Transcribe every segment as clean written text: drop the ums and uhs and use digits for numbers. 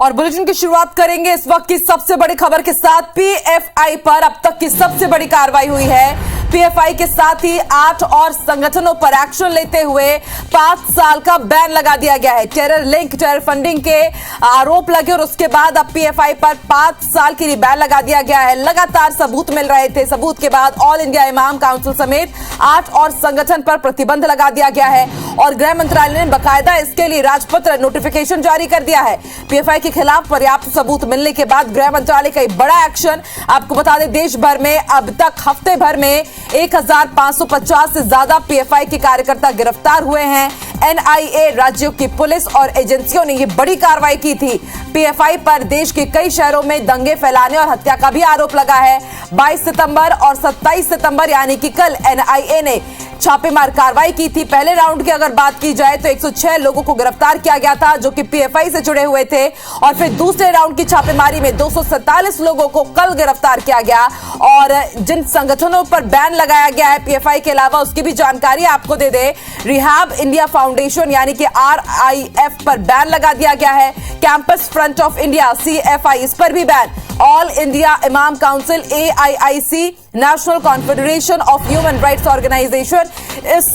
और बुलेटिन की शुरुआत करेंगे इस वक्त की सबसे बड़ी खबर के साथ। पीएफआई पर अब तक की सबसे बड़ी कार्रवाई हुई है। पीएफआई के साथ ही 8 और संगठनों पर एक्शन लेते हुए 5 साल का बैन लगा दिया गया है। टेरर लिंक, टेरर फंडिंग के आरोप लगे और उसके बाद अब पीएफआई पर 5 साल के लिए बैन लगा दिया गया है। लगातार सबूत मिल रहे थे। सबूत के बाद ऑल इंडिया इमाम काउंसिल समेत 8 और संगठन पर प्रतिबंध लगा दिया गया है और गृह मंत्रालय ने बाकायदा इसके लिए राजपत्र नोटिफिकेशन जारी कर दिया है। पीएफआई के खिलाफ पर्याप्त सबूत मिलने के बाद गृह मंत्रालय का बड़ा एक्शन। आपको बता दें, देश भर में अब तक हफ्ते भर में 1550 से ज्यादा पीएफआई के कार्यकर्ता गिरफ्तार हुए हैं। एनआईए, राज्यों की पुलिस और एजेंसियों ने यह बड़ी कार्रवाई की थी। पीएफआई पर देश के कई शहरों में दंगे फैलाने और हत्या का भी आरोप लगा है। 22 सितंबर और 27 सितंबर यानी कि कल एनआईए ने छापेमार कार्रवाई की थी। पहले राउंड की अगर बात की जाए तो 106 लोगों को गिरफ्तार किया गया था जो कि पीएफआई से जुड़े हुए थे और फिर दूसरे राउंड की छापेमारी में 247 लोगों को कल गिरफ्तार किया गया। और जिन संगठनों पर बैन लगाया गया है पीएफआई के अलावा, उसकी भी जानकारी आपको दे दे। रिहाब इंडिया फाउंडेशन यानी कि RIF पर बैन लगा दिया गया है। Campus front of India CFI, इस पर भी ban. All India imam council AIIC, national confederation of human rights organisation, इस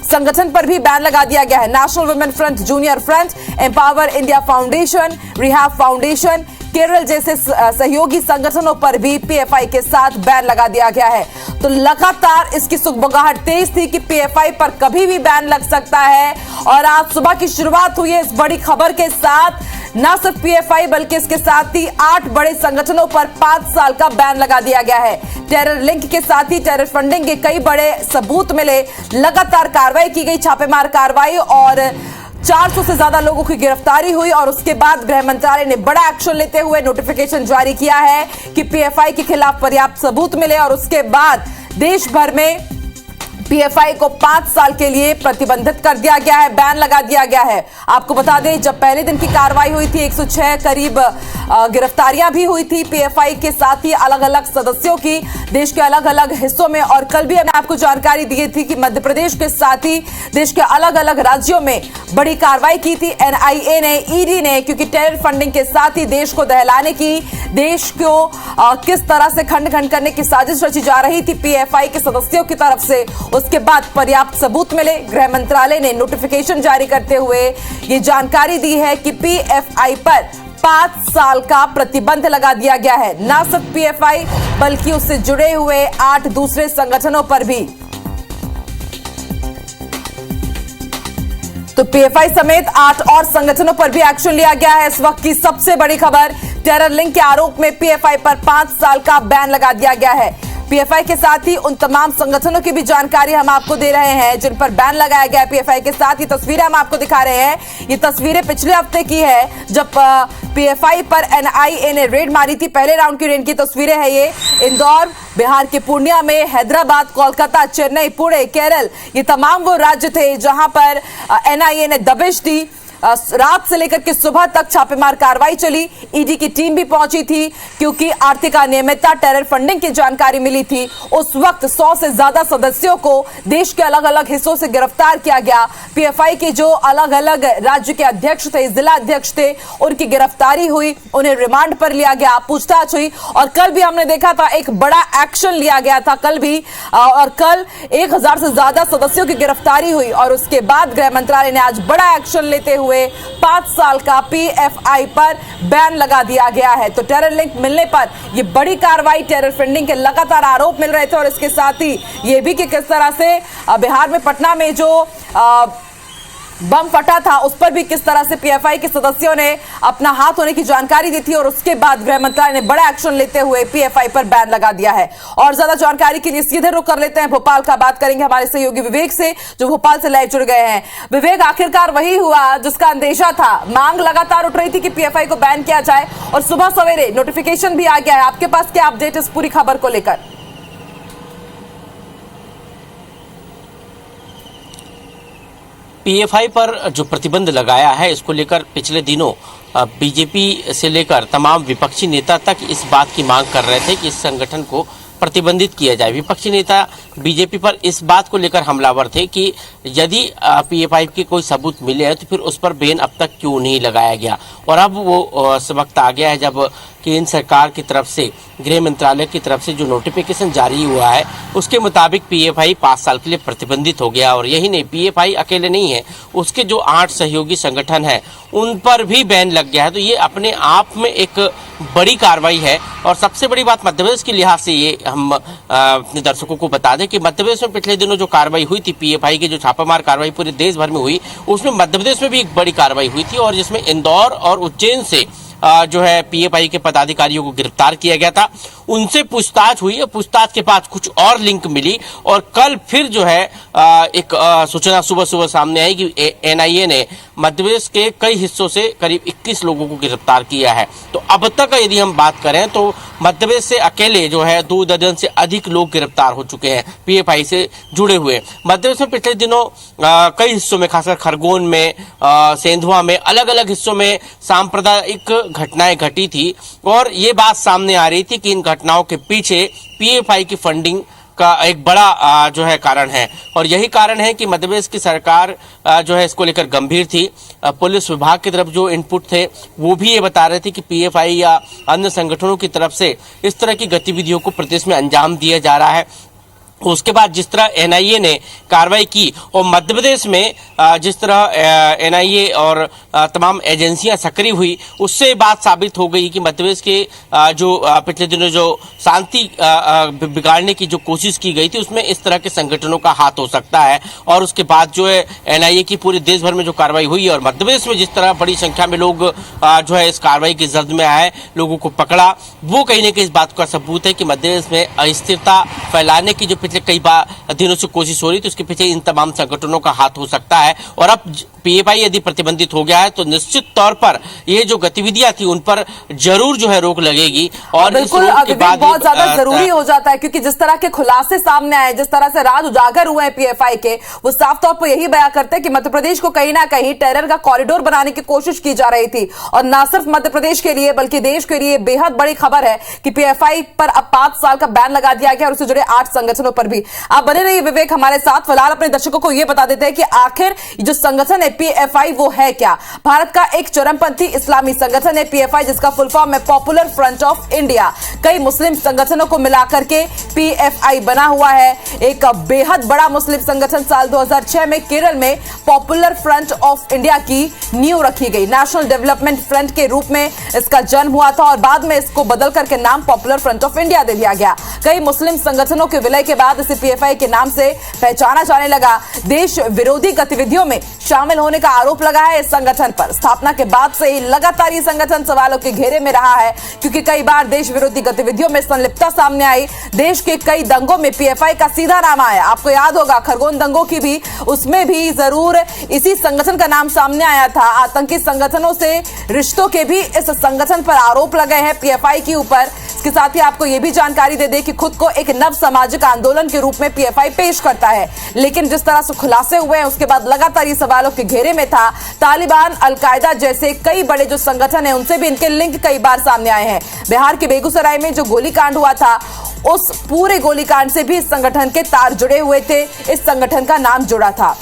संगठन पर भी बैन लगा दिया गया है। National women front, junior front, empower India foundation, Rehab foundation, Kerala जैसे सहयोगी संगठनों पर भी पीएफआई के साथ बैन लगा दिया गया है। तो लगातार इसकी सुगबुगाहट तेज थी कि पीएफआई पर कभी भी बैन लग सकता है और आज सुबह की शुरुआत हुई है इस बड़ी खबर के साथ। न सिर्फ पीएफआई बल्कि इसके साथ ही 8 बड़े संगठनों पर 5 साल का बैन लगा दिया गया है। टेरर लिंक के साथ ही टेरर फंडिंग के कई बड़े सबूत मिले। लगातार कार्रवाई की गई, छापेमार कार्रवाई, और 400 से ज्यादा लोगों की गिरफ्तारी हुई और उसके बाद गृह मंत्रालय ने बड़ा एक्शन लेते हुए नोटिफिकेशन जारी किया है कि पीएफआई के खिलाफ पर्याप्त सबूत मिले और उसके बाद देश भर में पीएफआई को 5 साल के लिए प्रतिबंधित कर दिया गया है, बैन लगा दिया गया है। आपको बता दें, जब पहले दिन की कार्रवाई हुई थी 106 करीब गिरफ्तारियां भी हुई थी पीएफआई के साथ ही अलग अलग सदस्यों की देश के अलग अलग हिस्सों में। और कल भी हमने आपको जानकारी दी थी कि मध्य प्रदेश के साथ ही देश के अलग अलग राज्यों में बड़ी कार्रवाई की थी एनआईए ने, ईडी ने, क्योंकि टेरर फंडिंग के साथ ही देश को दहलाने की, देश को किस तरह से खंड खंड करने की साजिश रची जा रही थी पीएफआई के सदस्यों की तरफ से। उसके बाद पर्याप्त सबूत मिले। गृह मंत्रालय ने नोटिफिकेशन जारी करते हुए ये जानकारी दी है कि पीएफआई पर 5 साल का प्रतिबंध लगा दिया गया है। न सिर्फ पीएफआई बल्कि उससे जुड़े हुए 8 दूसरे संगठनों पर भी। तो पीएफआई समेत 8 और संगठनों पर भी एक्शन लिया गया है। इस वक्त की सबसे बड़ी खबर, टेरर लिंक के आरोप में पीएफआई पर 5 साल का बैन लगा दिया गया है। पीएफआई के साथ ही उन तमाम संगठनों की भी जानकारी हम आपको दे रहे हैं जिन पर बैन लगाया गया है पीएफआई के साथ। ये तस्वीरें हम आपको दिखा रहे हैं। ये तस्वीरें पिछले हफ्ते की है जब पीएफआई पर एनआईए ने रेड मारी थी। पहले राउंड की रेड की तस्वीरें हैं ये। इंदौर, बिहार के पूर्णिया में, हैदराबाद, कोलकाता, चेन्नई, पुणे, केरल, ये तमाम वो राज्य थे जहां पर एनआईए ने दबिश दी। रात से लेकर के सुबह तक छापेमार कार्रवाई चली। ईडी की टीम भी पहुंची थी क्योंकि आर्थिक अनियमितता, टेरर फंडिंग की जानकारी मिली थी। उस वक्त 100 से ज्यादा सदस्यों को देश के अलग अलग हिस्सों से गिरफ्तार किया गया। पीएफआई के जो अलग अलग राज्य के अध्यक्ष थे, जिला अध्यक्ष थे, उनकी गिरफ्तारी हुई, उन्हें रिमांड पर लिया गया, पूछताछ हुई। और कल भी हमने देखा था एक बड़ा एक्शन लिया गया था कल भी, और कल 1000 से ज्यादा सदस्यों की गिरफ्तारी हुई और उसके बाद गृह मंत्रालय ने आज बड़ा एक्शन लेते हुए 5 साल का पीएफआई पर बैन लगा दिया गया है। तो टेरर लिंक मिलने पर यह बड़ी कार्रवाई, टेरर फंडिंग के लगातार आरोप मिल रहे थे और इसके साथ ही यह भी कि किस तरह से बिहार में पटना में जो बम फटा था उस पर भी किस तरह से पीएफआई के सदस्यों ने अपना हाथ होने की जानकारी दी थी और उसके बाद गृह मंत्रालय ने बड़ा एक्शन लेते हुए पीएफआई पर बैन लगा दिया है। और ज्यादा जानकारी के लिए सीधे रुख कर लेते हैं भोपाल का। बात करेंगे हमारे सहयोगी विवेक से जो भोपाल से लाइव जुड़ गए हैं। विवेक, आखिरकार वही हुआ जिसका अंदेशा था, मांग लगातार उठ रही थी कि पीएफआई को बैन किया जाए और सुबह सवेरे नोटिफिकेशन भी आ गया है। आपके पास क्या अपडेट इस पूरी खबर को लेकर? पीएफआई पर जो प्रतिबंध लगाया है इसको लेकर पिछले दिनों बीजेपी से लेकर तमाम विपक्षी नेता तक इस बात की मांग कर रहे थे कि इस संगठन को प्रतिबंधित किया जाए। विपक्षी नेता बीजेपी पर इस बात को लेकर हमलावर थे कि यदि पीएफआई के कोई सबूत मिले हैं तो फिर उस पर बैन अब तक क्यों नहीं लगाया गया। और अब वो वक्त आ गया है जब केंद्र सरकार की तरफ से, गृह मंत्रालय की तरफ से जो नोटिफिकेशन जारी हुआ है उसके मुताबिक पीएफआई 5 साल के लिए प्रतिबंधित हो गया। और यही नहीं, पीएफआई अकेले नहीं है, उसके जो 8 सहयोगी संगठन हैं उन पर भी बैन लग गया है। तो ये अपने आप में एक बड़ी कार्रवाई है। और सबसे बड़ी बात मध्य प्रदेश के लिहाज से ये हम अपने दर्शकों को बता दें कि मध्य प्रदेश में पिछले दिनों जो कार्रवाई हुई थी, पीएफआई की जो छापामार कार्रवाई पूरे देश भर में हुई, उसमें मध्य प्रदेश में भी एक बड़ी कार्रवाई हुई थी और जिसमें इंदौर और उज्जैन से जो है पीएफआई के पदाधिकारियों को गिरफ्तार किया गया था। उनसे पूछताछ हुई, पूछताछ के बाद कुछ और लिंक मिली और कल फिर जो है एक सूचना सुबह सामने आई कि एनआईए ने मध्य प्रदेश के कई हिस्सों से करीब 21 लोगों को गिरफ्तार किया है। तो अब तक यदि हम बात करें तो मध्य प्रदेश से अकेले जो है 2 दर्जन से अधिक लोग गिरफ्तार हो चुके हैं पीएफआई से जुड़े हुए। मध्य प्रदेश में पिछले दिनों कई हिस्सों में, खासकर खरगोन में, सेंधवा में, अलग अलग हिस्सों में सांप्रदायिक घटनाएं घटी थी और ये बात सामने आ रही थी कि इन घटनाओं के पीछे पीएफआई की फंडिंग का एक बड़ा जो है कारण है। और यही कारण है कि मध्य प्रदेश की सरकार जो है इसको लेकर गंभीर थी। पुलिस विभाग की तरफ जो इनपुट थे वो भी ये बता रहे थे कि पीएफआई या अन्य संगठनों की तरफ से इस तरह की गतिविधियों को प्रदेश में अंजाम दिया जा रहा है। उसके बाद जिस तरह एनआईए ने कार्रवाई की और मध्य प्रदेश में जिस तरह एनआईए और तमाम एजेंसियां सक्रिय हुई, उससे बात साबित हो गई कि मध्य प्रदेश के जो पिछले दिनों जो शांति बिगाड़ने की जो कोशिश की गई थी उसमें इस तरह के संगठनों का हाथ हो सकता है। और उसके बाद जो है एनआईए की पूरे देश भर में जो कार्रवाई हुई और मध्य प्रदेश में जिस तरह बड़ी संख्या में लोग जो है इस कार्रवाई की जर्द में आए, लोगों को पकड़ा, वो कहीं ना कहीं इस बात का सबूत है कि मध्य प्रदेश में अस्थिरता फैलाने की जो पिछले कई बार दिनों से कोशिश हो रही थी उसके पीछे इन तमाम संगठनों का हाथ हो सकता है। और अब पीएफआई यदि प्रतिबंधित हो गया है तो निश्चित तौर पर ये जो गतिविधियां थी उन पर जरूर जो है रोक लगेगी। और बिल्कुल बहुत ज्यादा जरूरी हो जाता है क्योंकि जिस तरह के खुलासे सामने आए, जिस तरह से राज उजागर हुए हैं पीएफआई के, वो साफ तौर पर यही बयां करते हैं कि मध्य प्रदेश को कहीं ना कहीं टेरर का कॉरिडोर बनाने की कोशिश की जा रही थी। और न सिर्फ मध्य प्रदेश के लिए बल्कि देश के लिए बेहद बड़ी खबर है कि पीएफआई पर अब 5 साल का बैन लगा दिया गया और उससे जुड़े 8 संगठनों पर भी। आप बने रहिए विवेक हमारे साथ। फिलहाल अपने दर्शकों को यह बता देते हैं कि आखिर जो संगठन है पीएफआई वो है क्या। भारत का एक चरमपंथी इस्लामी संगठन है पीएफआई, जिसका फुल फॉर्म है पॉपुलर फ्रंट ऑफ इंडिया। कई मुस्लिम संगठनों को मिलाकर के पीएफआई बना हुआ है। एक बेहद बड़ा मुस्लिम संगठन साल 2006 में केरल में पॉपुलर फ्रंट ऑफ इंडिया की नींव रखी गई। नेशनल डेवलपमेंट फ्रंट के रूप में इसका जन्म हुआ था और बाद में इसको बदल करके नाम पॉपुलर फ्रंट ऑफ इंडिया दे दिया गया। कई मुस्लिम संगठनों के विलय के बाद इसे पीएफआई के नाम से पहचाना जाने लगा। देश विरोधी गतिविधियों में शामिल होने का आरोप लगा है इस संगठन पर। स्थापना के बाद से ही लगातार ये संगठन सवालों के घेरे में रहा है क्योंकि कई बार देश विरोधी गतिविधियों में संलिप्तता सामने आई। देश के कई दंगों में पीएफआई का सीधा नाम आया। आपको याद होगा खरगोन दंगों की भी, उसमें भी जरूर इसी संगठन का नाम सामने आया था। आतंकी संगठनों से रिश्तों के भी इस संगठन पर आरोप लगे हैं पीएफआई के ऊपर। इसके साथ ही आपको यह भी जानकारी दे दें कि खुद को एक नव सामाजिक आंदोलन के रूप में पीएफआई पेश करता है, लेकिन जिस तरह से खुलासे हुए हैं उसके बाद लगातार ये सवालों के घेरे में था। तालिबान, अलकायदा जैसे कई बड़े जो संगठन हैं उनसे भी इनके लिंक कई बार सामने आए हैं। बिहार के बेगूसराय में जो गोलीकांड हुआ था उस पूरे गोलीकांड से भी इस संगठन के तार जुड़े हुए थे, इस संगठन का नाम जुड़ा था।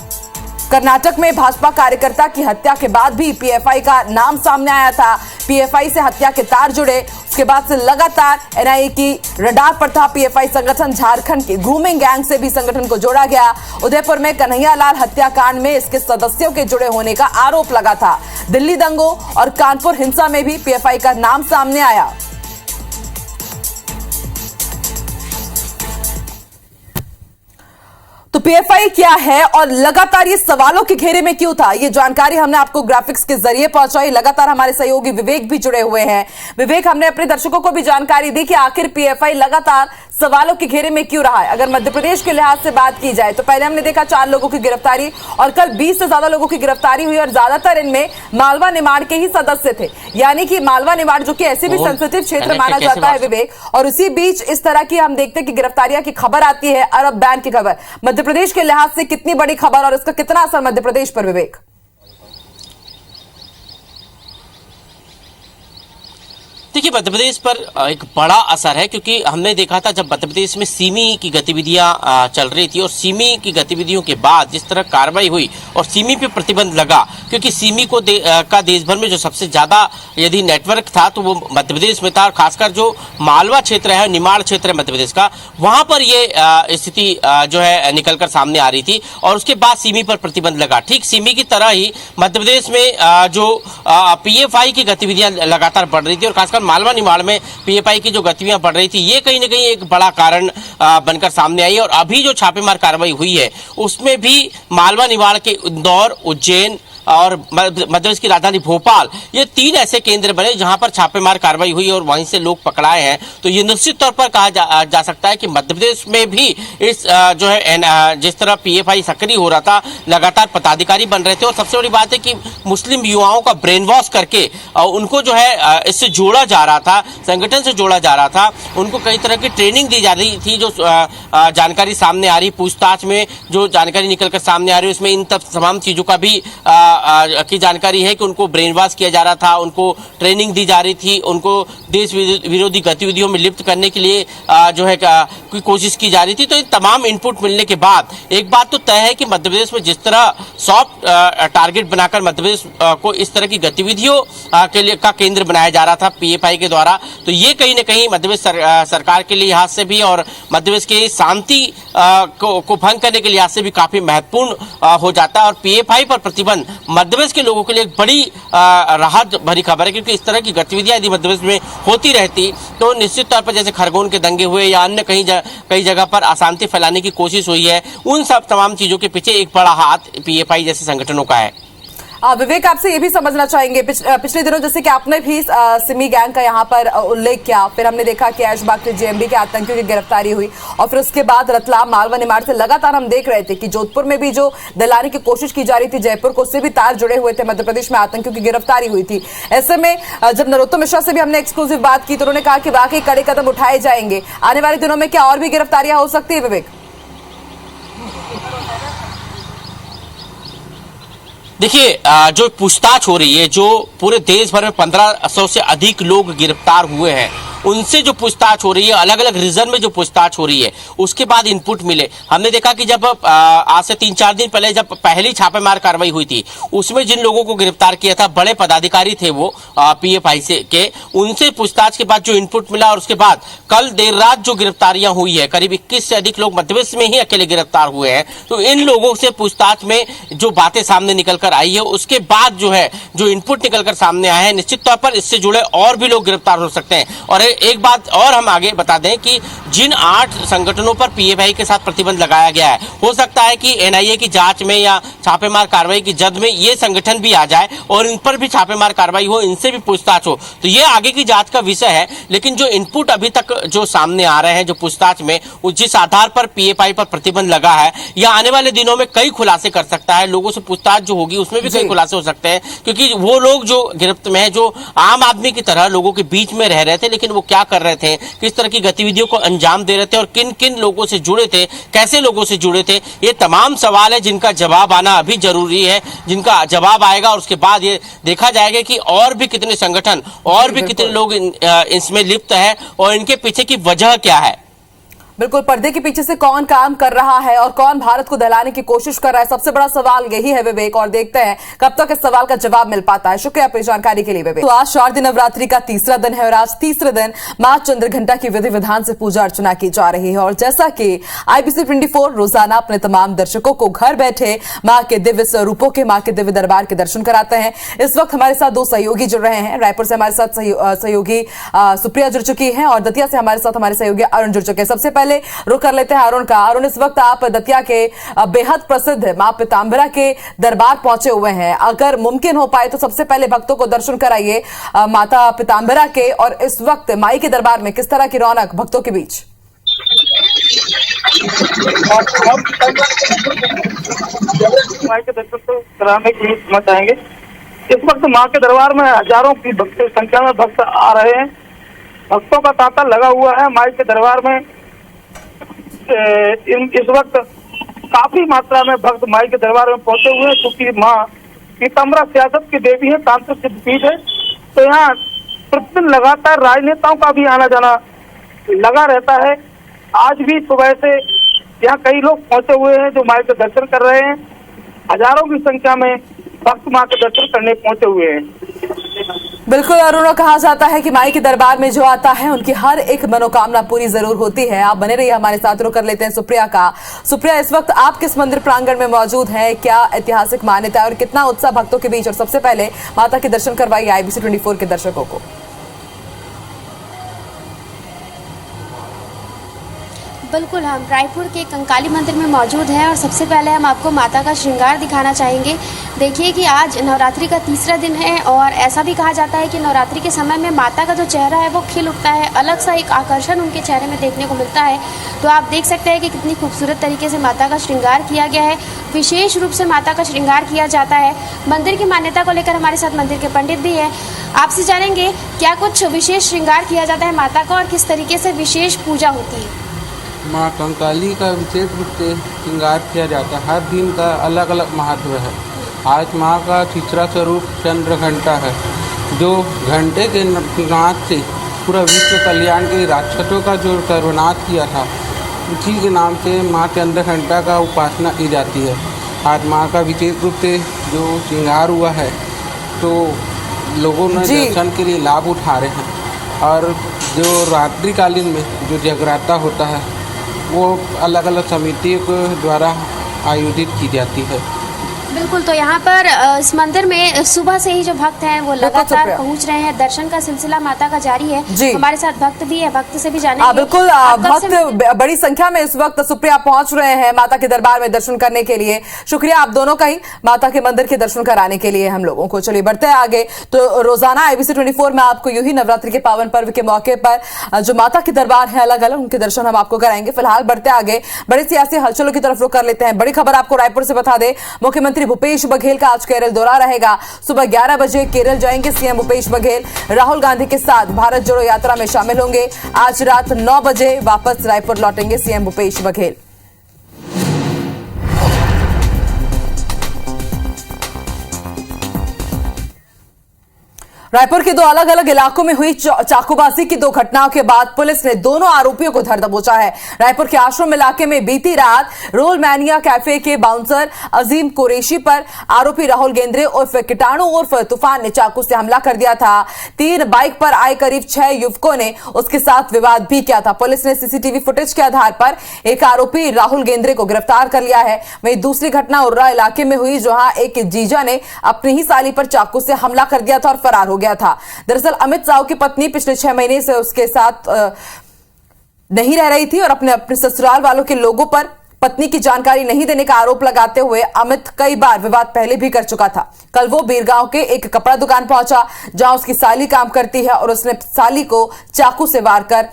कर्नाटक में भाजपा कार्यकर्ता की हत्या के बाद भी पीएफआई का नाम सामने आया था। पीएफआई से हत्या के तार जुड़े, उसके बाद से लगातार एनआईए की रडार पर था पीएफआई संगठन। झारखंड के ग्रूमिंग गैंग से भी संगठन को जोड़ा गया। उदयपुर में कन्हैयालाल हत्याकांड में इसके सदस्यों के जुड़े होने का आरोप लगा था। दिल्ली दंगों और कानपुर हिंसा में भी पीएफआई का नाम सामने आया। तो पीएफआई क्या है और लगातार ये सवालों के घेरे में क्यों था, ये जानकारी हमने आपको ग्राफिक्स के जरिए पहुंचाई। लगातार हमारे सहयोगी विवेक भी जुड़े हुए हैं। विवेक, हमने अपने दर्शकों को भी जानकारी दी कि आखिर पीएफआई लगातार सवालों के घेरे में क्यों रहा है। अगर मध्य प्रदेश के लिहाज से बात की जाए तो पहले हमने देखा 4 लोगों की गिरफ्तारी और कल 20 से ज्यादा लोगों की गिरफ्तारी हुई और ज्यादातर इनमें मालवा निमाड़ के ही सदस्य थे। यानी कि मालवा निमाड़ जो कि ऐसे भी सेंसिटिव क्षेत्र माना जाता है विवेक, और उसी बीच इस तरह की हम देखते हैं कि गिरफ्तारियां की खबर आती है, अरब बैन की खबर। मध्य प्रदेश के लिहाज से कितनी बड़ी खबर और इसका कितना असर मध्य प्रदेश पर विवेक? देखिए, मध्य प्रदेश पर एक बड़ा असर है, क्योंकि हमने देखा था जब मध्य प्रदेश में सिमी की गतिविधियां चल रही थी और सिमी की गतिविधियों के बाद जिस तरह कार्रवाई हुई और सिमी पे प्रतिबंध लगा, क्योंकि सिमी को का देश भर में जो सबसे ज्यादा यदि नेटवर्क था तो वो मध्य प्रदेश में था, और खासकर जो मालवा क्षेत्र है, निमाड़ क्षेत्र है मध्य प्रदेश का, वहां पर ये स्थिति जो है निकलकर सामने आ रही थी और उसके बाद सिमी पर प्रतिबंध लगा। ठीक सिमी की तरह ही मध्य प्रदेश में जो पीएफआई की गतिविधियां लगातार बढ़ रही थी और खासकर मालवा निमाड़ में पीएफआई की जो गतिविधियां बढ़ रही थी, ये कहीं ना कहीं एक बड़ा कारण बनकर सामने आई। और अभी जो छापेमार कार्रवाई हुई है उसमें भी मालवा निमाड़ के इंदौर, उज्जैन और मध्य प्रदेश की राजधानी भोपाल, ये 3 ऐसे केंद्र बने जहां पर छापेमार कार्रवाई हुई और वहीं से लोग पकड़ाए हैं। तो ये निश्चित तौर पर कहा जा सकता है कि मध्य प्रदेश में भी इस जो है जिस तरह पीएफआई सक्रिय हो रहा था, लगातार पदाधिकारी बन रहे थे और सबसे बड़ी बात है कि मुस्लिम युवाओं का ब्रेन वॉश करके उनको जो है इससे जोड़ा जा रहा था, संगठन से जोड़ा जा रहा था, उनको कई तरह की ट्रेनिंग दी जा रही थी। जो जानकारी सामने आ रही, पूछताछ में जो जानकारी निकलकर सामने आ रही है उसमें इन तमाम चीजों का भी की जानकारी है कि उनको ब्रेन वॉश किया जा रहा था, उनको ट्रेनिंग दी जा रही थी, उनको देश विरोधी गतिविधियों में लिप्त करने के लिए जो है की कोशिश की जा रही थी। तो ये तमाम इनपुट मिलने के बाद एक बात तो तय है कि मध्य प्रदेश में जिस तरह सॉफ्ट टारगेट बनाकर मध्य प्रदेश को इस तरह की गतिविधियों के लिए का केंद्र बनाया जा रहा था पीएफआई के द्वारा, तो ये कहीं ना कहीं मध्य प्रदेश सरकार के लिहाज से भी और मध्य प्रदेश की शांति को भंग करने के लिहाज से भी काफी महत्वपूर्ण हो जाता है। और पीएफआई पर प्रतिबंध मध्य प्रदेश के लोगों के लिए एक बड़ी राहत भरी खबर है, क्योंकि इस तरह की गतिविधियां यदि मध्य प्रदेश में होती रहती तो निश्चित तौर पर जैसे खरगोन के दंगे हुए या अन्य कई जगह पर अशांति फैलाने की कोशिश हुई है, उन सब तमाम चीजों के पीछे एक बड़ा हाथ पीएफआई जैसे संगठनों का है। विवेक, आपसे ये भी समझना चाहेंगे, पिछले दिनों जैसे कि आपने भी सिमी गैंग का यहाँ पर उल्लेख किया, फिर हमने देखा कि ऐशबाग के जेएमबी के आतंकियों की गिरफ्तारी हुई और फिर उसके बाद रतलाम, मालवा, निमाड़ से लगातार हम देख रहे थे कि जोधपुर में भी जो दिलाने की कोशिश की जा रही थी जयपुर को, उससे भी तार जुड़े हुए थे, मध्य प्रदेश में आतंकियों की गिरफ्तारी हुई थी। ऐसे में जब नरोत्तम मिश्रा से भी हमने एक्सक्लूसिव बात की तो उन्होंने कहा कि वाकई कड़े कदम उठाए जाएंगे। आने वाले दिनों में क्या और भी गिरफ्तारियां हो सकती है विवेक? देखिए, जो पूछताछ हो रही है, जो पूरे देश भर में 1500 से अधिक लोग गिरफ्तार हुए हैं, उनसे जो पूछताछ हो रही है, अलग अलग रीजन में जो पूछताछ हो रही है, उसके बाद इनपुट मिले। हमने देखा कि जब आज से 3-4 दिन पहले जब पहली छापेमार कार्रवाई हुई थी, उसमें जिन लोगों को गिरफ्तार किया था, बड़े पदाधिकारी थे वो पीएफआई से के, उनसे पूछताछ के बाद जो इनपुट मिला और उसके बाद कल देर रात जो गिरफ्तारियां हुई है, करीब 21 से अधिक लोग मध्य प्रदेश में ही अकेले गिरफ्तार हुए हैं। तो इन लोगों से पूछताछ में जो बातें सामने निकलकर आई है, उसके बाद जो है जो इनपुट निकलकर सामने आए हैं, निश्चित तौर पर इससे जुड़े और भी लोग गिरफ्तार हो सकते हैं। और एक बात और हम आगे बता दें कि जिन 8 संगठनों पर पीएफआई के साथ प्रतिबंध लगाया गया है, हो सकता है कि एनआईए की जांच में या छापेमार कार्रवाई की जद में ये संगठन भी आ जाए और इन पर भी छापेमार कार्रवाई हो, इनसे भी पूछताछ हो। तो ये आगे की जांच का विषय है। लेकिन जो इनपुट अभी तक जो सामने आ रहे हैं, जो पूछताछ में जिस आधार पर पीएफआई पर प्रतिबंध लगा है, या आने वाले दिनों में कई खुलासे कर सकता है। लोगों से पूछताछ जो होगी उसमें भी कई खुलासे हो सकते हैं, क्योंकि वो लोग जो गिरफ्त में है, जो आम आदमी की तरह लोगों के बीच में रह रहे थे, लेकिन वो क्या कर रहे थे, किस तरह की गतिविधियों को अंजाम दे रहे थे और किन किन लोगों से जुड़े थे, कैसे लोगों से जुड़े थे, ये तमाम सवाल है जिनका जवाब आना अभी जरूरी है, जिनका जवाब आएगा और उसके बाद ये देखा जाएगा कि और भी कितने संगठन और भी कितने लोग इसमें लिप्त है और इनके पीछे की वजह क्या है। बिल्कुल, पर्दे के पीछे से कौन काम कर रहा है और कौन भारत को दहलाने की कोशिश कर रहा है, सबसे बड़ा सवाल यही है विवेक, और देखते हैं कब तक इस सवाल का जवाब मिल पाता है। शुक्रिया आपकी जानकारी के लिए विवेक। तो आज शारदीय नवरात्रि का तीसरा दिन है और आज तीसरे दिन मां चंद्रघंटा की विधि विधान से पूजा अर्चना की जा रही है। और जैसा कि IBC 24 रोजाना अपने तमाम दर्शकों को घर बैठे मां के दिव्य स्वरूपों के, मां के दिव्य दरबार के दर्शन कराते हैं। इस वक्त हमारे साथ 2 सहयोगी जुड़ रहे हैं। रायपुर से हमारे साथ सहयोगी सुप्रिया जुड़ चुकी है और दतिया से हमारे साथ हमारे सहयोगी अरुण जुड़ चुके हैं। सबसे पहले रुक कर लेते हैं अरुण का। अरुण, इस वक्त आप दतिया के बेहद प्रसिद्ध मां पीताम्बरा के दरबार पहुंचे हुए हैं। अगर मुमकिन हो पाए तो सबसे पहले भक्तों को दर्शन कराइए माता पीताम्बरा के, और इस वक्त माई के दरबार में किस तरह की रौनक भक्तों के बीच? माई के दर्शन को कराने के लिए समझ आएंगे। इस वक्त मां के दरबार में हजारों की भक्त संख्या में भक्त आ रहे हैं। भक्तों का तांता लगा हुआ है माई के दरबार में। इस वक्त काफी मात्रा में भक्त माई के दरबार में पहुंचे हुए हैं, क्योंकि माँ पीताम्बरा सियासत की देवी है, तांत्रिक सिद्धपीठ है। तो यहाँ प्रतिदिन लगातार राजनेताओं का भी आना जाना लगा रहता है। आज भी सुबह से यहाँ कई लोग पहुंचे हुए हैं जो माई के दर्शन कर रहे हैं। हजारों की संख्या में भक्त मां के दर्शन करने पहुंचे हुए हैं। बिल्कुल अरुणा, कहा जाता है कि माई के दरबार में जो आता है उनकी हर एक मनोकामना पूरी जरूर होती है। आप बने रहिए हमारे साथ। रुक कर लेते हैं सुप्रिया का। सुप्रिया, इस वक्त आप किस मंदिर प्रांगण में मौजूद हैं? क्या ऐतिहासिक मान्यता है और कितना उत्साह भक्तों के बीच? और सबसे पहले माता के दर्शन करवाइए IBC 24 के दर्शकों को। बिल्कुल, हम रायपुर के कंकाली मंदिर में मौजूद हैं और सबसे पहले हम आपको माता का श्रृंगार दिखाना चाहेंगे। देखिए कि आज नवरात्रि का तीसरा दिन है और ऐसा भी कहा जाता है कि नवरात्रि के समय में माता का जो चेहरा है वो खिल उठता है, अलग सा एक आकर्षण उनके चेहरे में देखने को मिलता है। तो आप देख सकते हैं कि कितनी खूबसूरत तरीके से माता का श्रृंगार किया गया है। विशेष रूप से माता का श्रृंगार किया जाता है। मंदिर की मान्यता को लेकर हमारे साथ मंदिर के पंडित भी हैं। आपसे जानेंगे क्या कुछ विशेष श्रृंगार किया जाता है माता का और किस तरीके से विशेष पूजा होती है। माँ कंकाली का विशेष रूप से श्रृंगार किया जाता है। हर दिन का अलग अलग महत्व है। आज माँ का तीसरा स्वरूप चंद्र घंटा है, जो घंटे के नाद से पूरा विश्व कल्याण के राक्षसों का जो सर्वनाश किया था, उसी के नाम से माँ चंद्र घंटा का उपासना की जाती है। आज माँ का विशेष रूप से जो श्रृंगार हुआ है तो लोगों ने दर्शन के लिए लाभ उठा रहे हैं। और जो रात्रिकालीन में जो जगराता होता है वो अलग अलग समितियों के द्वारा आयोजित की जाती है। बिल्कुल, तो यहाँ पर इस मंदिर में सुबह से ही जो भक्त हैं वो लगातार पहुँच रहे हैं। दर्शन का सिलसिला माता का जारी है। हमारे साथ भक्त भी है, भक्त से भी जानेंगे। बिल्कुल, भक्त बड़ी संख्या में इस वक्त सुप्रिया पहुंच रहे हैं माता के दरबार में दर्शन करने के लिए। शुक्रिया आप दोनों का ही माता के मंदिर के दर्शन कराने के लिए हम लोगों को। चलिए बढ़ते हैं आगे। तो रोजाना IBC 24 में आपको यूं ही नवरात्रि के पावन पर्व के मौके पर जो माता के दरबार है अलग अलग, उनके दर्शन हम आपको कराएंगे। फिलहाल बढ़ते आगे, बड़े सियासी हलचलों की तरफ रुख कर लेते हैं। बड़ी खबर आपको रायपुर से बता दें, मुख्यमंत्री भूपेश बघेल का आज केरल दौरा रहेगा। सुबह 11 बजे केरल जाएंगे सीएम भूपेश बघेल। राहुल गांधी के साथ भारत जोड़ो यात्रा में शामिल होंगे। आज रात 9 बजे वापस रायपुर लौटेंगे सीएम भूपेश बघेल। रायपुर के दो अलग अलग इलाकों में हुई चाकूबाजी की दो घटनाओं के बाद पुलिस ने दोनों आरोपियों को धर दबोचा है। रायपुर के आश्रम इलाके में बीती रात रोल मैनिया कैफे के बाउंसर अजीम कुरैशी पर आरोपी राहुल गेंद्रे उर्फ कीटाणु उर्फ तूफान ने चाकू से हमला कर दिया था। 3 बाइक पर आए करीब 6 युवकों ने उसके साथ विवाद भी किया था। पुलिस ने CCTV फुटेज के आधार पर एक आरोपी राहुल गेंद्रे को गिरफ्तार कर लिया है। वहीं दूसरी घटना उर्रा इलाके में हुई, जहां एक जीजा ने अपनी ही साली पर चाकू से हमला कर दिया था और फरार हो गया था। दरअसल अमित साहू की पत्नी पिछले 6 महीने से उसके साथ नहीं रह रही थी और अपने ससुराल वालों के लोगों पर पत्नी की जानकारी नहीं देने का आरोप लगाते हुए अमित कई बार विवाद पहले भी कर चुका था। कल वो बीरगांव के एक कपड़ा दुकान पहुंचा, जहां उसकी साली काम करती है, और उसने साली को चाकू से वार कर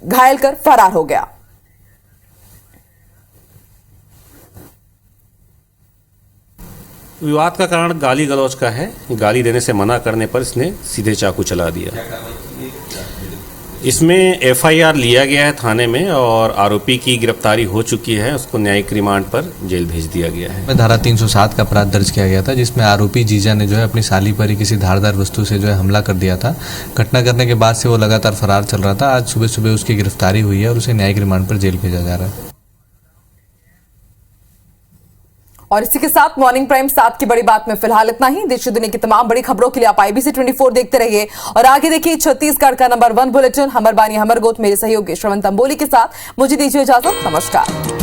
घायल कर फरार हो गया। विवाद का कारण गाली गलौज का है। गाली देने से मना करने पर इसने सीधे चाकू चला दिया। इसमें FIR लिया गया है थाने में और आरोपी की गिरफ्तारी हो चुकी है। उसको न्यायिक रिमांड पर जेल भेज दिया गया है। धारा 307 का अपराध दर्ज किया गया था, जिसमें आरोपी जीजा ने जो है अपनी साली पर ही किसी धारदार वस्तु से जो है हमला कर दिया था। घटना करने के बाद से वो लगातार फरार चल रहा था। आज सुबह सुबह उसकी गिरफ्तारी हुई है और उसे न्यायिक रिमांड पर जेल भेजा जा रहा है। और इसी के साथ मॉर्निंग प्राइम 7 की बड़ी बात में फिलहाल इतना ही। देश दुनिया की तमाम बड़ी खबरों के लिए आप IBC 24 देखते रहिए और आगे देखिए छत्तीसगढ़ का नंबर 1 बुलेटिन हमर बानी हमर गोत मेरे सहयोगी श्रवण तंबोली के साथ। मुझे दीजिए इजाजत, नमस्कार।